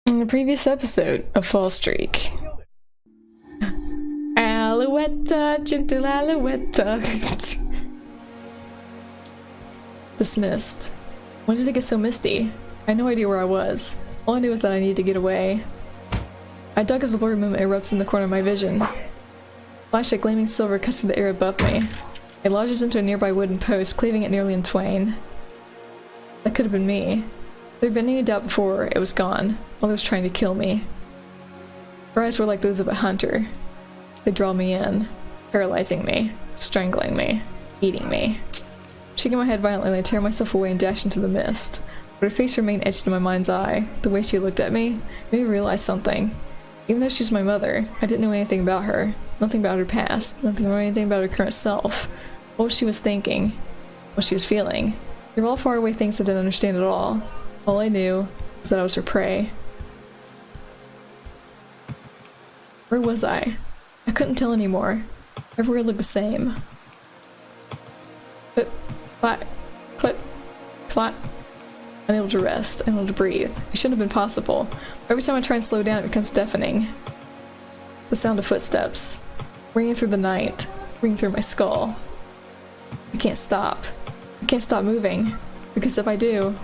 In the previous episode of Fallstreak. Alouetta, gentle Alouetta. This mist. When did it get so misty? I had no idea where I was. All I knew was that I needed to get away. I dug as the blurry movement erupts in the corner of my vision. Flash of gleaming silver cuts through the air above me. It lodges into a nearby wooden post, cleaving it nearly in twain. That could have been me. If there had been any doubt before, it was gone. Mother was trying to kill me. Her eyes were like those of a hunter. They draw me in, paralyzing me, strangling me, eating me. Shaking my head violently, I tear myself away and dash into the mist. But her face remained etched in my mind's eye. The way she looked at me made me realize something. Even though she's my mother, I didn't know anything about her. Nothing about her past. Nothing or anything about her current self. What she was thinking. What she was feeling. They were all faraway things I didn't understand at all. All I knew was that I was her prey. Where was I? I couldn't tell anymore. Everywhere looked the same. Clip, clap, clip, clap. Unable to rest, unable to breathe. It shouldn't have been possible. Every time I try and slow down, it becomes deafening. The sound of footsteps, ringing through the night, ringing through my skull. I can't stop. I can't stop moving, because if I do,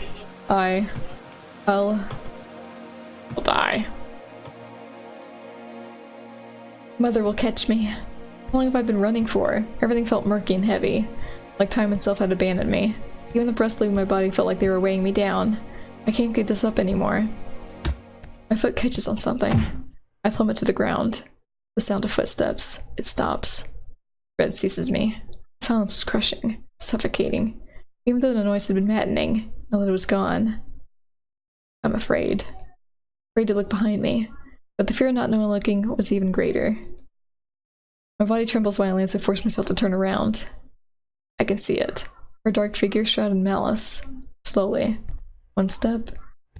I'll die. Mother will catch me. How long have I been running for? Everything felt murky and heavy, like time itself had abandoned me. Even the breaths leaving my body felt like they were weighing me down. I can't get this up anymore. My foot catches on something. I plummet to the ground. The sound of footsteps. It stops. Red seizes me. Silence was crushing, suffocating. Even though the noise had been maddening, now that it was gone, I'm afraid. Afraid to look behind me. But the fear of not knowing looking was even greater. My body trembles violently as I force myself to turn around. I can see it. Her dark figure shrouded in malice. Slowly. One step.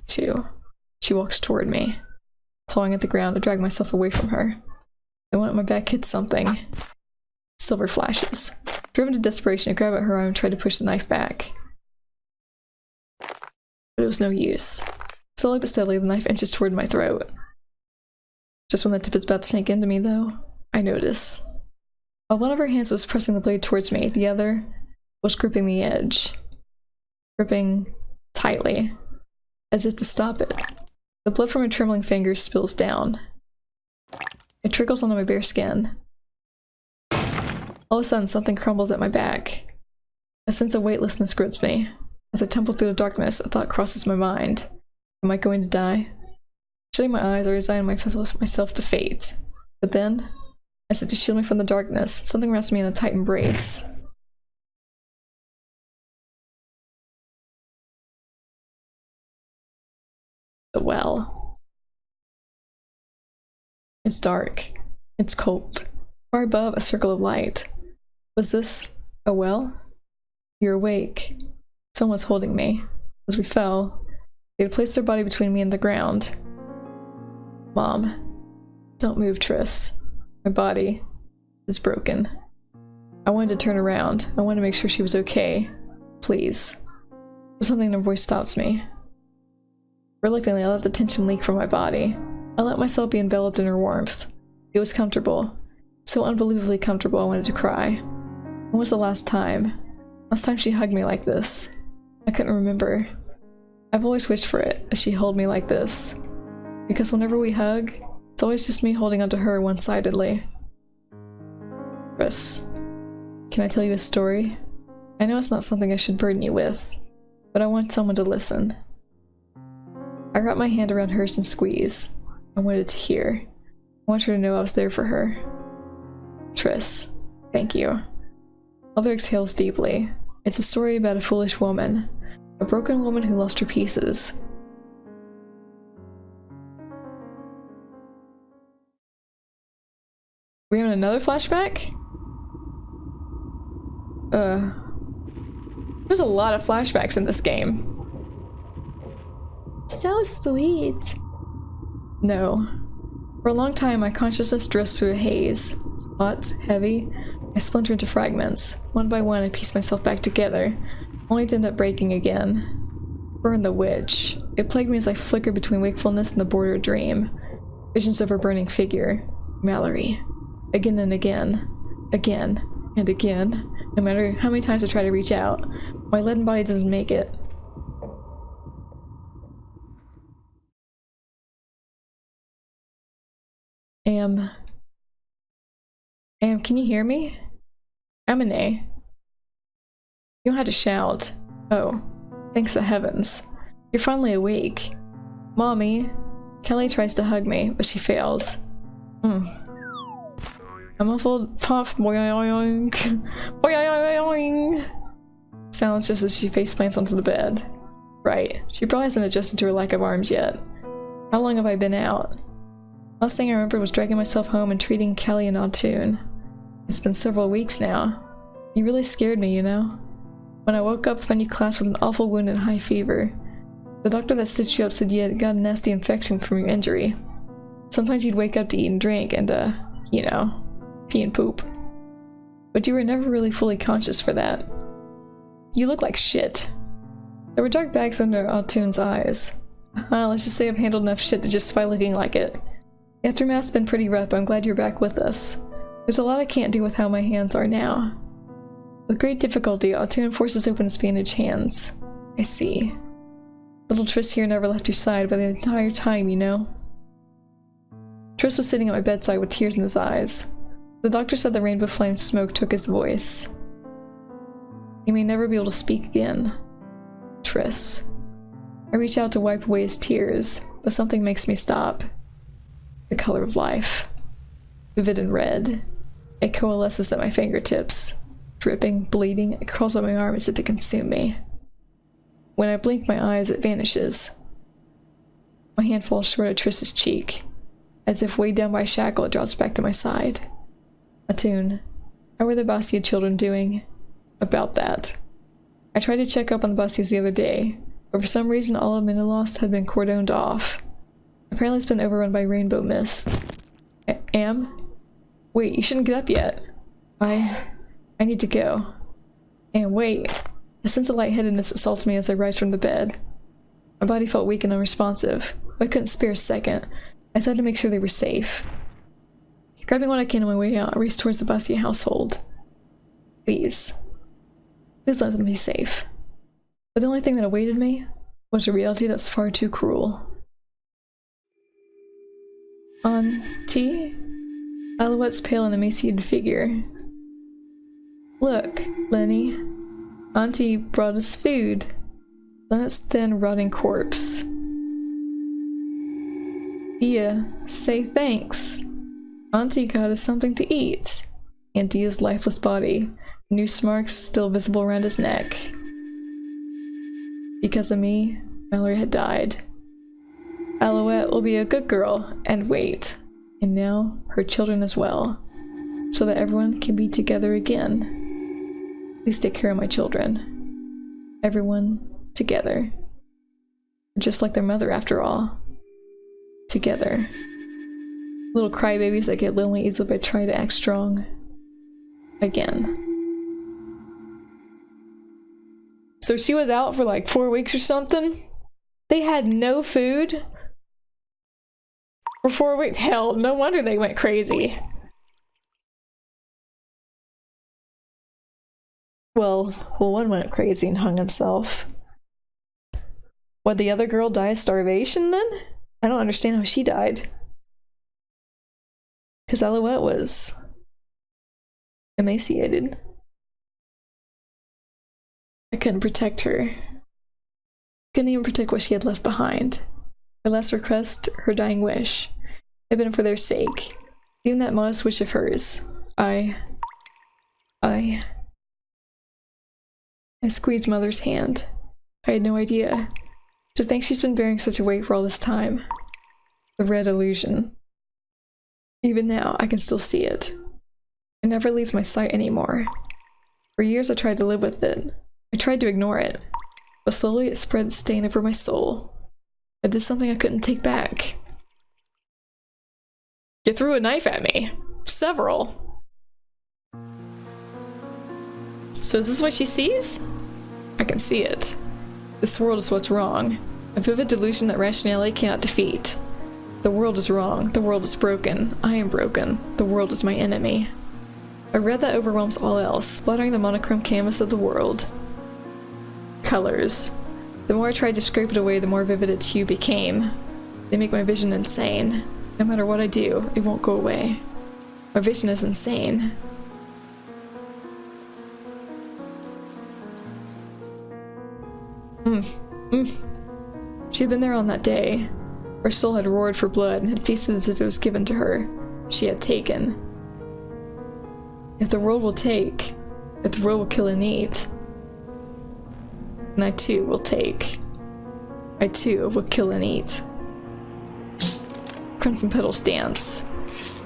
Two. She walks toward me. Clawing at the ground, I drag myself away from her. The one at my back hits something. Silver flashes. Driven to desperation, I grab at her arm and try to push the knife back. But it was no use. Slowly but steadily, the knife inches toward my throat. Just when the tip is about to sink into me, though, I notice. While one of her hands was pressing the blade towards me, the other was gripping the edge. Gripping tightly, as if to stop it. The blood from her trembling fingers spills down. It trickles onto my bare skin. All of a sudden, something crumbles at my back. A sense of weightlessness grips me. As I tumble through the darkness, a thought crosses my mind. Am I going to die? Shutting my eyes, I resign myself to fate. But then, as if to shield me from the darkness, something wraps me in a tight embrace. The well. It's dark. It's cold. Far above, a circle of light. Was this a well? You're awake. Someone's holding me. As we fell, they had placed their body between me and the ground. Mom. Don't move, Triss. My body is broken. I wanted to turn around. I wanted to make sure she was okay. Please. But something in her voice stops me. Reluctantly, I let the tension leak from my body. I let myself be enveloped in her warmth. It was comfortable. So unbelievably comfortable I wanted to cry. When was the last time? Last time she hugged me like this? I couldn't remember. I've always wished for it, as she held me like this. Because whenever we hug, it's always just me holding onto her one-sidedly. Chris, can I tell you a story? I know it's not something I should burden you with, but I want someone to listen. I wrap my hand around hers and squeeze. I wanted to hear. I want her to know I was there for her. Triss, thank you. Mother exhales deeply. It's a story about a foolish woman. A broken woman who lost her pieces. We having another flashback? There's a lot of flashbacks in this game. So sweet. No. For a long time, my consciousness drifts through a haze. Hot, heavy, I splinter into fragments. One by one, I piece myself back together, only to end up breaking again. Burn the witch. It plagued me as I flickered between wakefulness and the border dream. Visions of her burning figure. Mallory. Again and again. Again and again. No matter how many times I try to reach out, my leaden body doesn't make it. Can you hear me? Amine. You don't have to shout. Oh, thanks the heavens. You're finally awake. Mommy. Kelly tries to hug me, but she fails. I'm a full puff. Boing. Boing. Sounds just as she face plants onto the bed. Right. She probably hasn't adjusted to her lack of arms yet. How long have I been out? Last thing I remember was dragging myself home and treating Kelly and Autun. It's been several weeks now. You really scared me, you know? When I woke up, I found you clasped with an awful wound and high fever. The doctor that stitched you up said you had got a nasty infection from your injury. Sometimes you'd wake up to eat and drink and, you know, pee and poop. But you were never really fully conscious for that. You look like shit. There were dark bags under Autun's eyes. Let's just say I've handled enough shit to justify looking like it. The aftermath's been pretty rough, but I'm glad you're back with us. There's a lot I can't do with how my hands are now. With great difficulty, Autun forces open his bandaged hands. I see. Little Triss here never left your side by the entire time, you know? Triss was sitting at my bedside with tears in his eyes. The doctor said the rainbow flame smoke took his voice. He may never be able to speak again. Triss. I reach out to wipe away his tears, but something makes me stop. The color of life. Vivid and red. It coalesces at my fingertips. Dripping, bleeding, it crawls on my arm as if to consume me. When I blink my eyes, it vanishes. My hand falls short of Triss's cheek. As if weighed down by a shackle, it drops back to my side. Autun, how are the Bastia children doing? About that. I tried to check up on the Bastias the other day, but for some reason all of Minilost had been cordoned off. Apparently it's been overrun by rainbow mist. Wait, you shouldn't get up yet. I need to go. And wait. A sense of lightheadedness assaults me as I rise from the bed. My body felt weak and unresponsive, but I couldn't spare a second. I had to make sure they were safe. Grabbing what I can on my way out, I raced towards the Bastia household. Please. Please let them be safe. But the only thing that awaited me was a reality that's far too cruel. Auntie? Alouette's pale and emaciated figure. Look, Lenny. Auntie brought us food. Lennet's thin, rotting corpse. Dia, say thanks. Auntie got us something to eat. And Dia's lifeless body, noose marks still visible around his neck. Because of me, Mallory had died. Alouette will be a good girl and wait. And now, her children as well. So that everyone can be together again. Please take care of my children. Everyone together. Just like their mother, after all. Together. Little crybabies that get lonely easily by trying to act strong. Again. So she was out for like 4 weeks or something? They had no food? For 4 weeks? Hell, no wonder they went crazy. Well, one went crazy and hung himself. Would the other girl die of starvation then? I don't understand how she died. Because Alouette was emaciated. I couldn't protect her. Couldn't even protect what she had left behind. Her last request, her dying wish, had been for their sake. Even that modest wish of hers. I squeezed Mother's hand. I had no idea. To think she's been bearing such a weight for all this time. The red illusion. Even now, I can still see it. It never leaves my sight anymore. For years I tried to live with it. I tried to ignore it. But slowly it spread its stain over my soul. I did something I couldn't take back. You threw a knife at me. Several. So is this what she sees? I can see it. This world is what's wrong. A vivid delusion that rationality cannot defeat. The world is wrong. The world is broken. I am broken. The world is my enemy. A red that overwhelms all else, splattering the monochrome canvas of the world. Colors. The more I tried to scrape it away, the more vivid its hue became. They make my vision insane. No matter what I do, it won't go away. My vision is insane. She had been there on that day. Her soul had roared for blood and had feasted as if it was given to her. She had taken. If the world will take, if the world will kill and eat, then I too will take. I too will kill and eat. Crimson petals dance.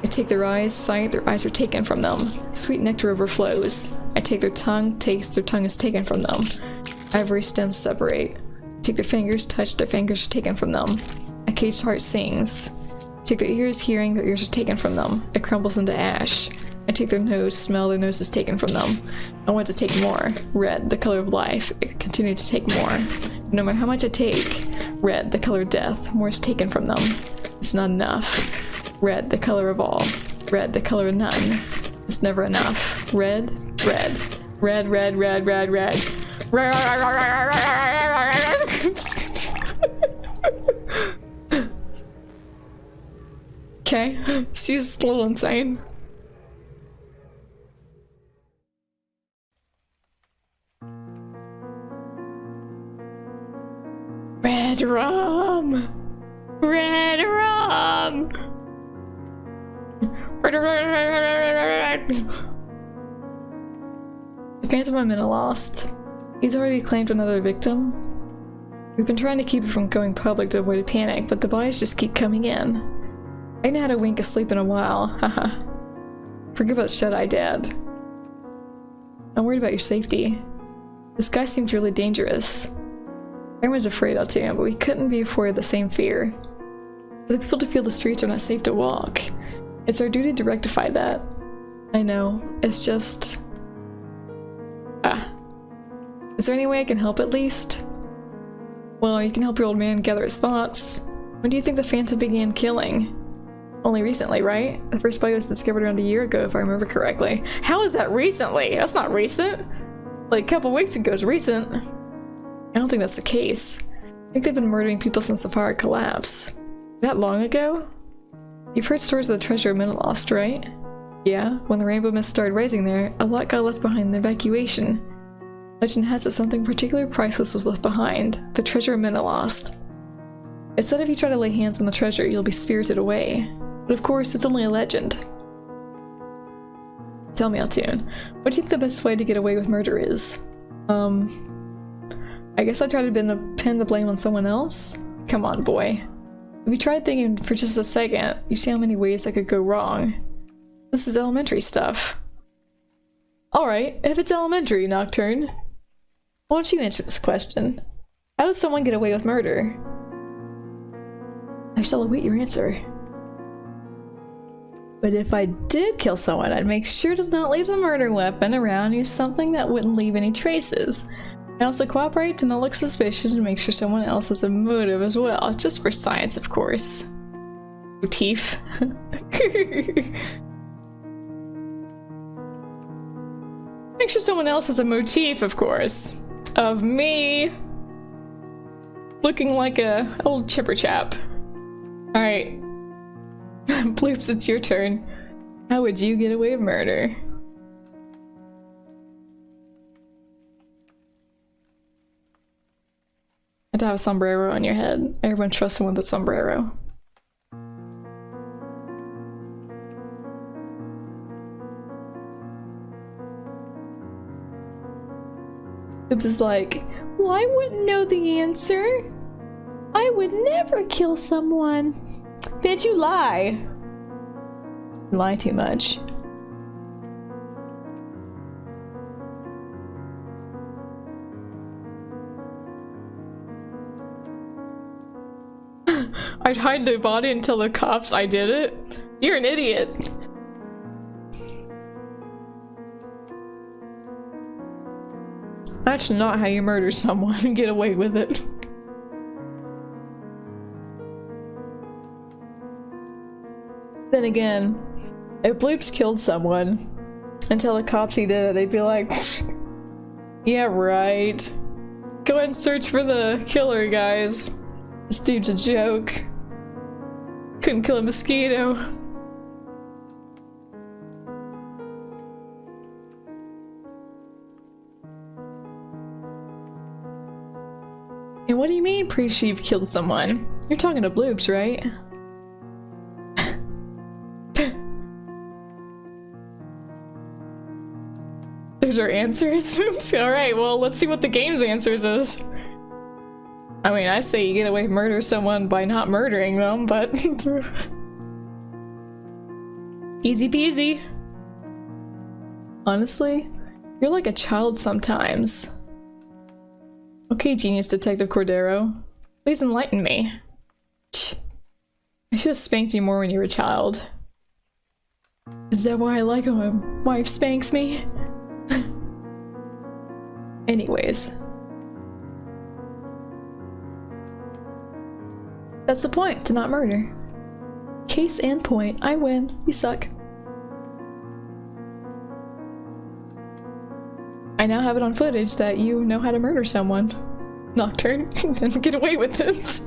I take their eyes, sight, their eyes are taken from them. Sweet nectar overflows. I take their tongue, taste, their tongue is taken from them. Ivory stems separate. I take their fingers, touch, their fingers are taken from them. A caged heart sings. I take their ears, hearing, their ears are taken from them. It crumbles into ash. I take their nose, smell, their nose is taken from them. I want to take more. Red, the color of life. I continue to take more. No matter how much I take, red, the color of death, more is taken from them. It's not enough. Red, the color of all. Red, the color of none. It's never enough. Red, red. Red, red, red, red, red. Okay, she's a little insane. Red rum! Red rum! The Phantom of Minna lost. He's already claimed another victim. We've been trying to keep it from going public to avoid a panic, but the bodies just keep coming in. I haven't had a wink of sleep in a while, haha. Forget about shut-eye, Dad. I'm worried about your safety. This guy seems really dangerous. Everyone's afraid of him, but we couldn't be afforded the same fear. For the people to feel the streets are not safe to walk. It's our duty to rectify that. I know, it's just... Is there any way I can help at least? Well, you can help your old man gather his thoughts. When do you think the Phantom began killing? Only recently, right? The first body was discovered around a year ago, if I remember correctly. How is that recently? That's not recent. Like a couple weeks ago is recent. I don't think that's the case. I think they've been murdering people since the fire collapse. That long ago? You've heard stories of the treasure of Minna lost, right? Yeah, when the rainbow mist started rising there, a lot got left behind in the evacuation. Legend has it something particularly priceless was left behind, the treasure of Minna lost. It said if you try to lay hands on the treasure, you'll be spirited away. But of course, it's only a legend. Tell me, Altoon, what do you think the best way to get away with murder is? I guess I try to pin the blame on someone else? Come on, boy. If you tried thinking for just a second, you see how many ways that could go wrong. This is elementary stuff. Alright, if it's elementary, Nocturne, why don't you answer this question? How does someone get away with murder? I shall await your answer. But if I did kill someone, I'd make sure to not leave the murder weapon around, use something that wouldn't leave any traces. I also cooperate to not look suspicious and make sure someone else has a motive as well, just for science, of course. Motif. Make sure someone else has a motif, of course, of me looking like a old chipper chap. Alright. Bloops, it's your turn. How would you get away with murder? To have a sombrero on your head. Everyone trusts someone with a sombrero. Oops is like, well, I wouldn't know the answer. I would never kill someone. Bitch, you lie. You lie too much. I'd hide the body and tell the cops I did it? You're an idiot. That's not how you murder someone and get away with it. Then again, if Bloops killed someone and tell the cops he did it, they'd be like, yeah, right. Go ahead and search for the killer, guys. This dude's a joke. Couldn't kill a mosquito. And what do you mean, pretty sure you've killed someone? You're talking to Bloops, right? Those are answers? Alright, well, let's see what the game's answers is. I mean, I say you get away with murder someone by not murdering them, but... easy peasy. Honestly, you're like a child sometimes. Okay, genius detective Cordero. Please enlighten me. I should have spanked you more when you were a child. Is that why I like it when my wife spanks me? Anyways. That's the point, to not murder. Case and point. I win. You suck. I now have it on footage that you know how to murder someone. Nocturne, and get away with it.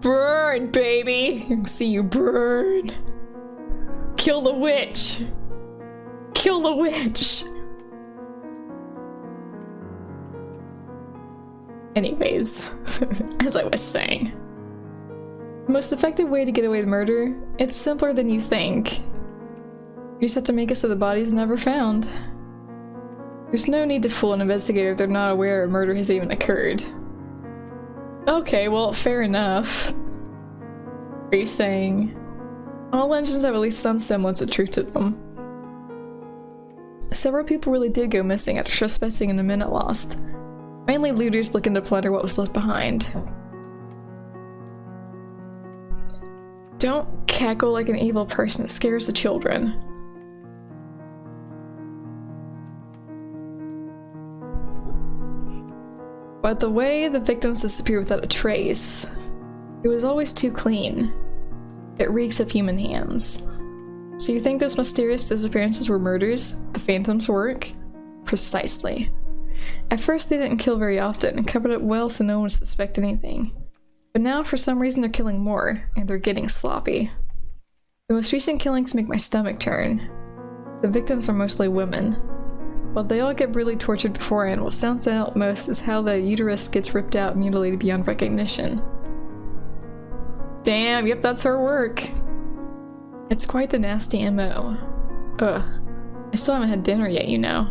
Burn, baby! You can see you burn. Kill the witch! Kill the witch! Anyways, as I was saying. The most effective way to get away with murder, it's simpler than you think. You just have to make it so the body's never found. There's no need to fool an investigator if they're not aware a murder has even occurred. Okay, well, fair enough. Are you saying all legends have at least some semblance of truth to them? Several people really did go missing after trespassing in a minute lost. Mainly looters looking to plunder what was left behind. Don't cackle like an evil person, it scares the children. But the way the victims disappear without a trace, it was always too clean. It reeks of human hands. So you think those mysterious disappearances were murders? The phantoms' work? Precisely. At first they didn't kill very often and covered it well so no one would suspect anything. But now for some reason they're killing more, and they're getting sloppy. The most recent killings make my stomach turn. The victims are mostly women. While they all get brutally tortured beforehand, what stands out most is how the uterus gets ripped out and mutilated beyond recognition. Damn, yep, that's her work. It's quite the nasty MO. Ugh. I still haven't had dinner yet, you know.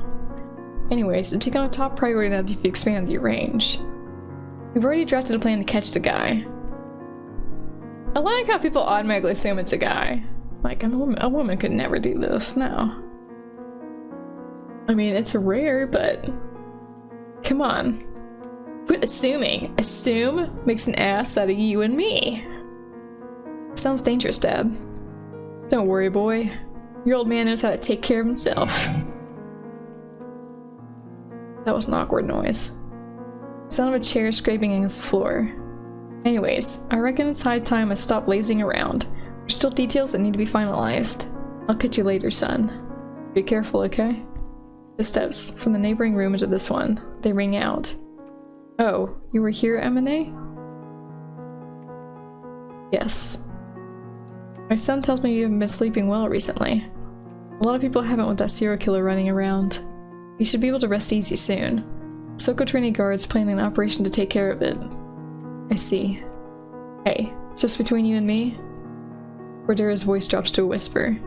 Anyways, it's become a top priority now that you've expanded your range. We've already drafted a plan to catch the guy. I like how people automatically assume it's a guy. Like, a woman could never do this, no. I mean, it's rare, but... come on. Quit assuming. Assume makes an ass out of you and me. Sounds dangerous, Dad. Don't worry, boy. Your old man knows how to take care of himself. That was an awkward noise. The sound of a chair scraping against the floor. Anyways, I reckon it's high time I stop lazing around. There's still details that need to be finalized. I'll catch you later, son. Be careful, okay? The steps from the neighboring room into this one. They ring out. Oh, you were here, M&A? Yes. My son tells me you haven't been sleeping well recently. A lot of people haven't with that serial killer running around. You should be able to rest easy soon. Socotrine guards planning an operation to take care of it. I see. Hey, just between you and me? Cordero's voice drops to a whisper.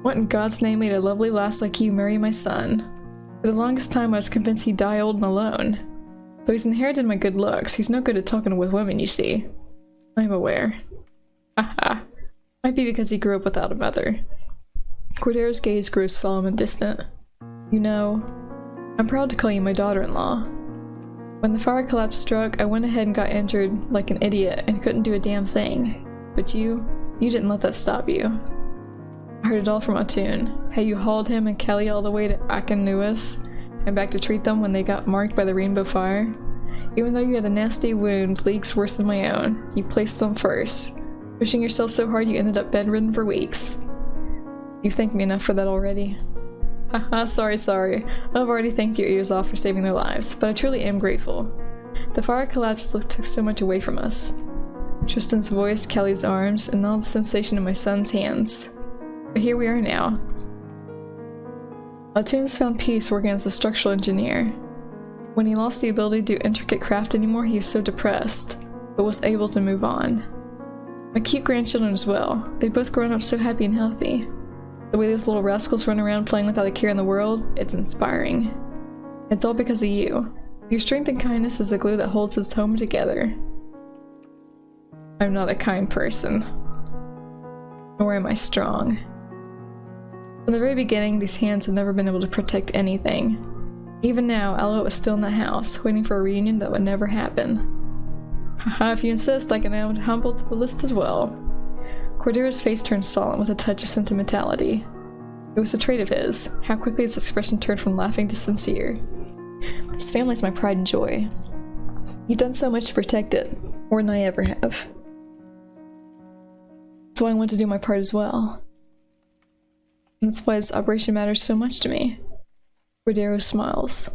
What in God's name made a lovely lass like you marry my son? For the longest time I was convinced he'd die old and alone. Though he's inherited my good looks, he's no good at talking with women, you see. I'm aware. Haha. Might be because he grew up without a mother. Cordero's gaze grows solemn and distant. You know, I'm proud to call you my daughter-in-law. When the fire collapse struck, I went ahead and got injured like an idiot and couldn't do a damn thing. But you didn't let that stop you. I heard it all from Atun. How you hauled him and Kelly all the way to Akanuas and back to treat them when they got marked by the rainbow fire. Even though you had a nasty wound, leagues worse than my own, you placed them first. Pushing yourself so hard you ended up bedridden for weeks. You've thanked me enough for that already. Haha, sorry. I've already thanked your ears off for saving their lives, but I truly am grateful. The fire collapse took so much away from us. Tristan's voice, Kelly's arms, and all the sensation in my son's hands. But here we are now. Atun's found peace working as a structural engineer. When he lost the ability to do intricate craft anymore, he was so depressed, but was able to move on. My cute grandchildren as well. They've both grown up so happy and healthy. The way those little rascals run around playing without a care in the world, it's inspiring. It's all because of you. Your strength and kindness is the glue that holds this home together. I'm not a kind person. Nor am I strong. From the very beginning, these hands have never been able to protect anything. Even now, Alouette was still in the house, waiting for a reunion that would never happen. Haha, if you insist, I can add Humble to the list as well. Cordero's face turned solemn with a touch of sentimentality. It was a trait of his. How quickly his expression turned from laughing to sincere. This family's my pride and joy. You've done so much to protect it, more than I ever have. So I want to do my part as well. And that's why this operation matters so much to me. Cordero smiles.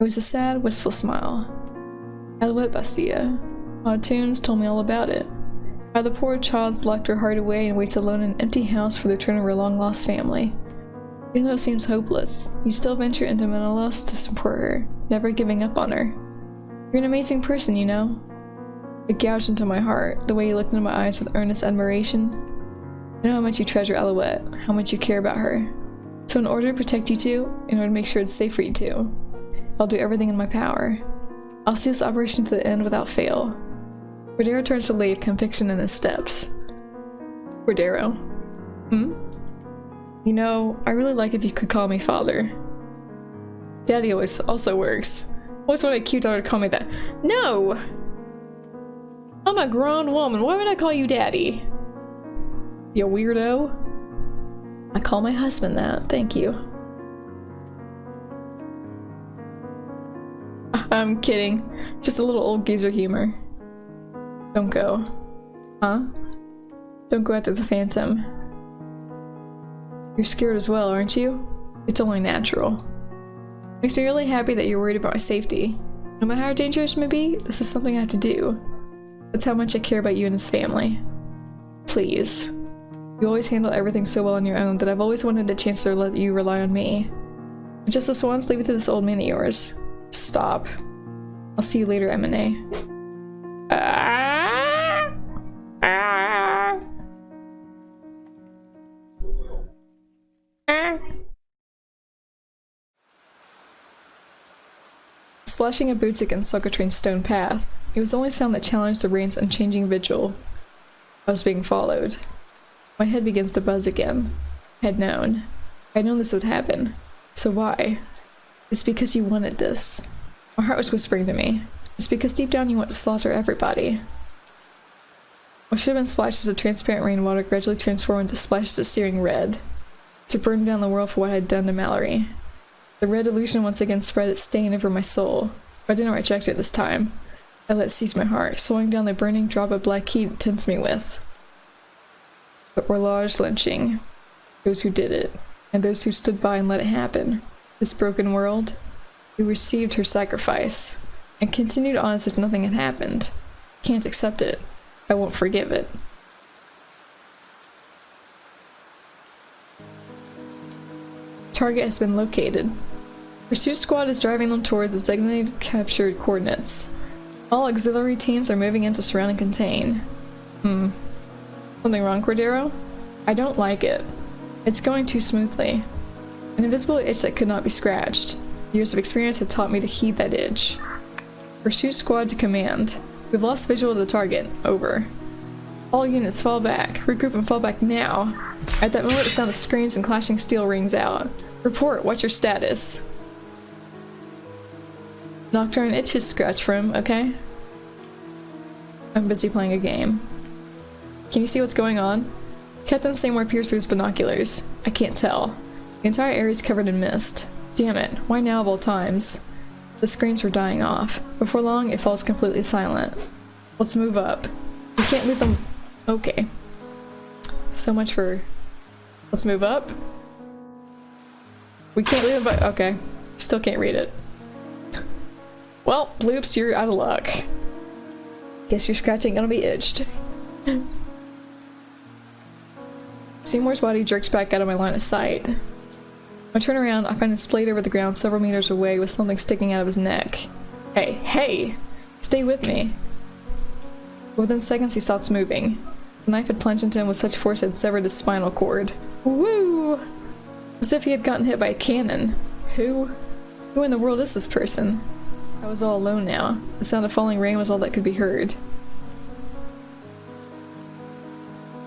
It was a sad, wistful smile. Alouette Basia. Tunes told me all about it. How the poor child's locked her heart away and waits alone in an empty house for the return of her long-lost family. Even though it seems hopeless, you still venture into Manalos to support her, never giving up on her. You're an amazing person, you know? It gouged into my heart, the way you looked into my eyes with earnest admiration. I know how much you treasure Alouette, how much you care about her. So in order to protect you two, in order to make sure it's safe for you two, I'll do everything in my power. I'll see this operation to the end without fail. Cordero turns to leave, conviction in his steps. Cordero. You know, I really like if you could call me father. Daddy also works. Always wanted a cute daughter to call me that. No! I'm a grown woman, why would I call you daddy? You weirdo. I call my husband that, thank you. I'm kidding. Just a little old geezer humor. Don't go. Huh? Don't go after the phantom. You're scared as well, aren't you? It's only natural. Makes me really happy that you're worried about my safety. No matter how dangerous it may be, this is something I have to do. That's how much I care about you and this family. Please. You always handle everything so well on your own that I've always wanted a chance to let you rely on me. Just this once, leave it to this old man of yours. Stop. I'll see you later, M&A. Splashing of boots against Socotrine's stone path. It was the only sound that challenged the rain's unchanging vigil. I was being followed. My head begins to buzz again. I had known. I had known this would happen. So why? It's because you wanted this. My heart was whispering to me. It's because deep down you want to slaughter everybody. What should have been splashes of transparent rainwater gradually transformed into splashes of searing red. To burn down the world for what I had done to Mallory. The red illusion once again spread its stain over my soul. But I didn't reject it this time. I let it seize my heart, slowing down the burning drop of black heat it tempts me with. But Orlage lynching. Those who did it, and those who stood by and let it happen. This broken world, who received her sacrifice, and continued on as if nothing had happened. Can't accept it. I won't forgive it. Target has been located. Pursuit squad is driving them towards the designated captured coordinates. All auxiliary teams are moving in to surround and contain. Something wrong, Cordero? I don't like it. It's going too smoothly. An invisible itch that could not be scratched. Years of experience had taught me to heed that itch. Pursuit squad to command. We've lost visual of the target. Over. All units fall back. Regroup and fall back now. At that moment, the sound of screams and clashing steel rings out. Report, what's your status? Nocturne itches scratch for him, okay? I'm busy playing a game. Can you see what's going on? Captain Seymour peers through his binoculars. I can't tell. The entire area is covered in mist. Damn it, why now of all times? The screams were dying off. Before long, it falls completely silent. Let's move up. We can't leave them- Okay. So much for- Let's move up? We can't leave them but- okay. Still can't read it. Well, Bloops, you're out of luck. Guess your scratch ain't gonna be itched. Seymour's body jerks back out of my line of sight. When I turn around, I find him splayed over the ground several meters away with something sticking out of his neck. Hey, hey! Stay with me! Within seconds, he stops moving. The knife had plunged into him with such force it had severed his spinal cord. Woo! As if he had gotten hit by a cannon. Who in the world is this person? I was all alone now. The sound of falling rain was all that could be heard.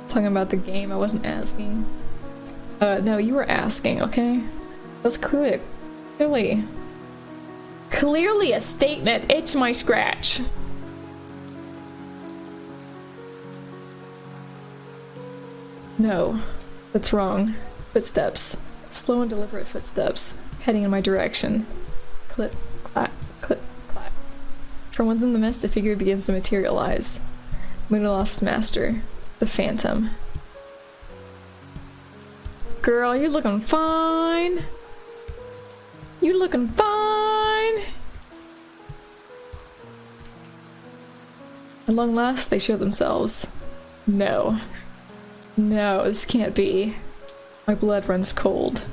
Talking about the game, I wasn't asking. No, you were asking, okay? That's clearly a statement. It's my scratch. No, that's wrong. Footsteps. Slow and deliberate footsteps, heading in my direction. Clip, clap, clip, clap. From within the mist, a figure begins to materialize. Moodalost's master, the Phantom. Girl, you're looking fine. You looking fine. At long last, they show themselves. No. No, this can't be. My blood runs cold.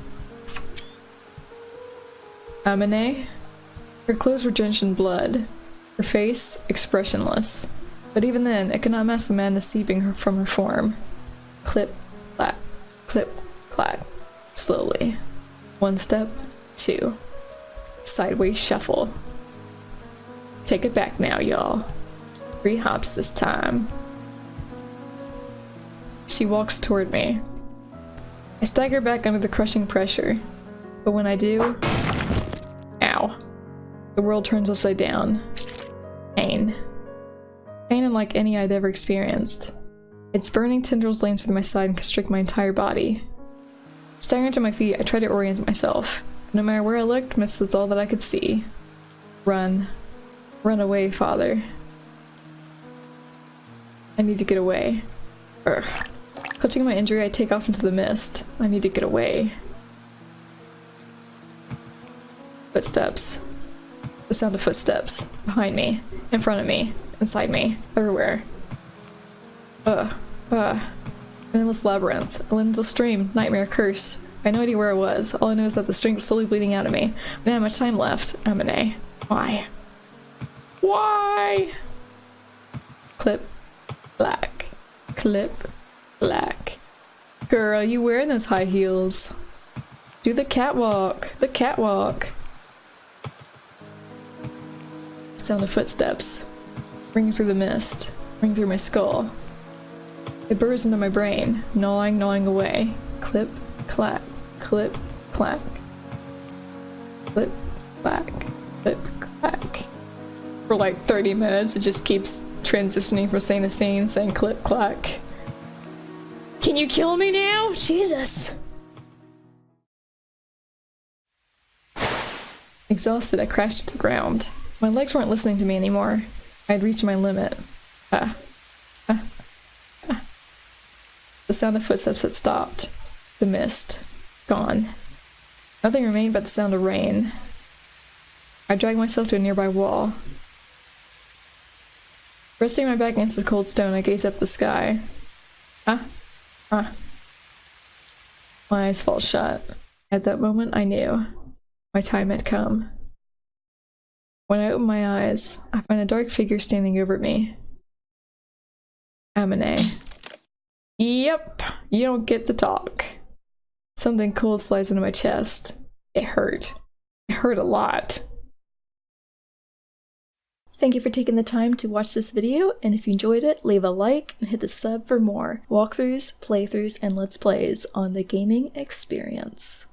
Amine? Her clothes were drenched in blood. Her face, expressionless. But even then, it could not mask the madness seeping from her form. Clip, clap, clip, clap. Slowly. One step, two. Sideways shuffle. Take it back now, y'all. 3 hops this time. She walks toward me. I stagger back under the crushing pressure. But when I do... Ow. The world turns upside down. Pain. Pain unlike any I'd ever experienced. Its burning tendrils lane through my side and constrict my entire body. Staggering to my feet, I try to orient myself. No matter where I looked, mist was all that I could see. Run. Run away, father. I need to get away. Urgh. Clutching my injury, I take off into the mist. I need to get away. Footsteps. The sound of footsteps. Behind me. In front of me. Inside me. Everywhere. An endless labyrinth. A endless stream. Nightmare. Curse. I had no idea where I was. All I know is that the stream was slowly bleeding out of me. I didn't have much time left. Amine. Why? Why? Clip. Black. Clip. Black. Girl, you wearing those high heels? Do the catwalk. The catwalk. Sound of footsteps. Ringing through the mist. Ringing through my skull. It burrows into my brain. Gnawing away. Clip. Clack. Clip. Clack. Clip. Clack. Clip. Clack. For like 30 minutes, it just keeps transitioning from scene to scene, saying clip. Clack. Can you kill me now? Jesus! Exhausted, I crashed to the ground. My legs weren't listening to me anymore. I had reached my limit. The sound of footsteps had stopped. The mist. Gone. Nothing remained but the sound of rain. I dragged myself to a nearby wall. Resting my back against the cold stone, I gazed up at the sky. My eyes fall shut. At that moment, I knew. My time had come. When I open my eyes, I find a dark figure standing over me. Amine. Yep, you don't get to talk. Something cold slides into my chest. It hurt. It hurt a lot. Thank you for taking the time to watch this video, and if you enjoyed it, leave a like and hit the sub for more walkthroughs, playthroughs, and let's plays on the gaming experience.